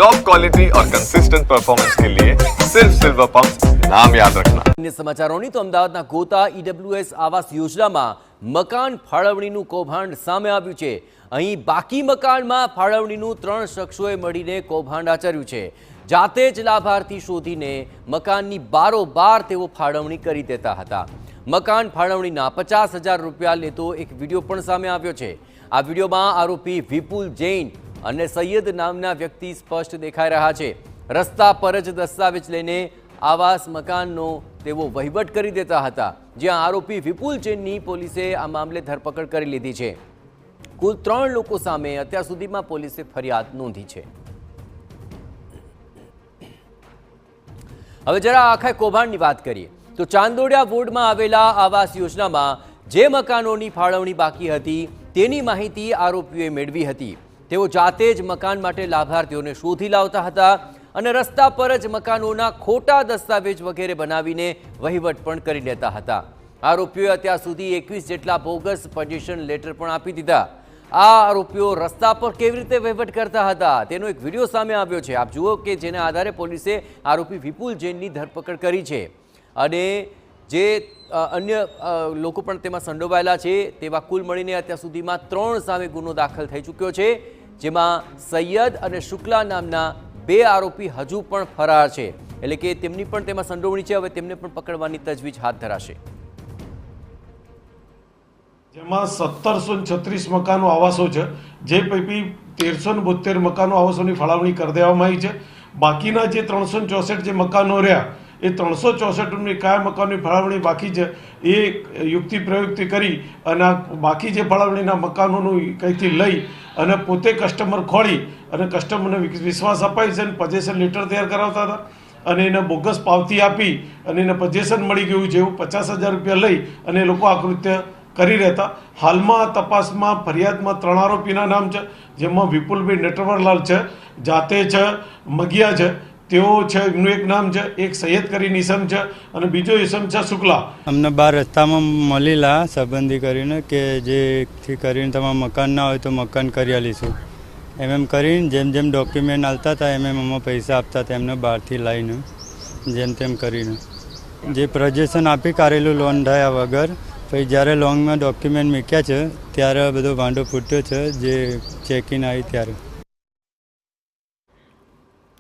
Top quality और consistent performance के लिए सिर्फ सिल्वर पंप नाम याद रखना। अन्य समाचारों तो अमदावादના ગોતા ઈડબ્લ્યુએસ આવાસ યોજનામાં મકાન ફાળવણીનું કૌભાંડ સામે આવ્યું છે। અહીં બાકી મકાનમાં ફાળવણીનું 3 શખ્સોએ મળીને કૌભાંડ આચર્યું છે। જાતે જ લાભાર્થી શોધીને મકાનની બારોબાર તેઓ ફાળવણી કરી દેતા હતા। મકાન ફાળવણીના 50,000 રૂપિયા લેતો એક વિડીયો પણ સામે આવ્યો છે। આ વિડીયોમાં આરોપી વિપુલ જૈન અને સૈયદ નામના વ્યક્તિ સ્પષ્ટ દેખાઈ રહ્યા છે। રસ્તા પર જ દસ્તાવેજ લઈને આવાસ મકાનનો તેઓ વહીવટ કરી દેતા હતા। જ્યાં આરોપી વિપુલ જૈનની પોલીસે આ મામલે ધરપકડ કરી લીધી છે। કુલ 3 લોકો સામે અત્યાર સુધીમાં પોલીસે ફરિયાદ નોંધી છે। હવે જરા આખા કૌભાંડની વાત કરીએ તો ચાંદોડિયા વોર્ડમાં આવેલા આવાસ યોજનામાં જે મકાનોની ફાળવણી બાકી હતી તેની માહિતી આરોપીઓએ મેળવી હતી। તેઓ જાતે જ મકાન માટે લાભાર્થીઓને શોધી લાવતા હતા અને રસ્તા પર જ મકાનોના ખોટા દસ્તાવેજ વગેરે બનાવીને વહીવટ પણ કરી લેતા હતા। આરોપીઓએ અત્યાર સુધી 21 જેટલા બોગસ પોઝિશન લેટર પણ આપી દીધા। આ આરોપીઓ રસ્તા પર કેવી રીતે વહીવટ કરતા હતા તેનો એક વિડીયો સામે આવ્યો છે। આપ જુઓ કે જેના આધારે પોલીસે આરોપી વિપુલ જૈનની ધરપકડ કરી છે અને જે अन्य लोको पण तेमां संडोवायेला छे तेवा कुल मळीने अत्यार सुधीमां 3 सामे गुनो दाखल थई चूक्यो छे। जेमां सैयद अने शुक्ला नामना 2 आरोपी हजू पण फरार छे एटले के तेमनी पण तेमां संडोवणी छे। हवे तेमने पण पकड़वानी तजवीज हाथ धराशे। जेमां 1736 मकानो आवासो छे जे पैकी 1372 मकानो आवासोनी फाळवणी कर देवामां आवी छे। बाकीना जे 364 जे मकानो रह्या એ 364 કયા મકાનની ફાળવણી બાકી છે એ યુક્તિ પ્રયુક્તિ કરી અને બાકી જે ફાળવણીના મકાનોનું કંઈથી લઈ અને પોતે કસ્ટમર ખોળી અને કસ્ટમરને વિશ્વાસ અપાય છે અને પોઝેશન લેટર તૈયાર કરાવતા હતા અને એને બોગસ પાવતી આપી અને એને પોઝેશન મળી ગયું છે એવું 50,000 રૂપિયા લઈ અને એ લોકો આ કૃત્ય કરી રહેતા। હાલમાં તપાસમાં ફરિયાદમાં 3 આરોપીના નામ છે જેમાં વિપુલભાઈ નટવરલાલ છે, જાતે છે, મગિયા છે તેઓ છે, એમનું એક નામ છે, એક સૈયદ કરીને ઈસમ છે અને બીજો ઈસમ છે શુક્લા। અમને બહાર રસ્તામાં મળેલા સંબંધી કરીને કે જેથી કરીને તમારા મકાન ના હોય તો મકાન કરી આલીશું એમ કરીને જેમ જેમ ડોક્યુમેન્ટ આલતા હતા એમ અમે પૈસા આપતા હતા એમને બહારથી લાવીને જેમ તેમ કરીને જે પ્રજેશન આપી કાઢેલું લોન થયા વગર પછી જ્યારે લોનમાં ડોક્યુમેન્ટ મૂક્યા છે ત્યારે બધો ભાંડો ફૂટ્યો છે જે ચેકિંગ આવી ત્યારે।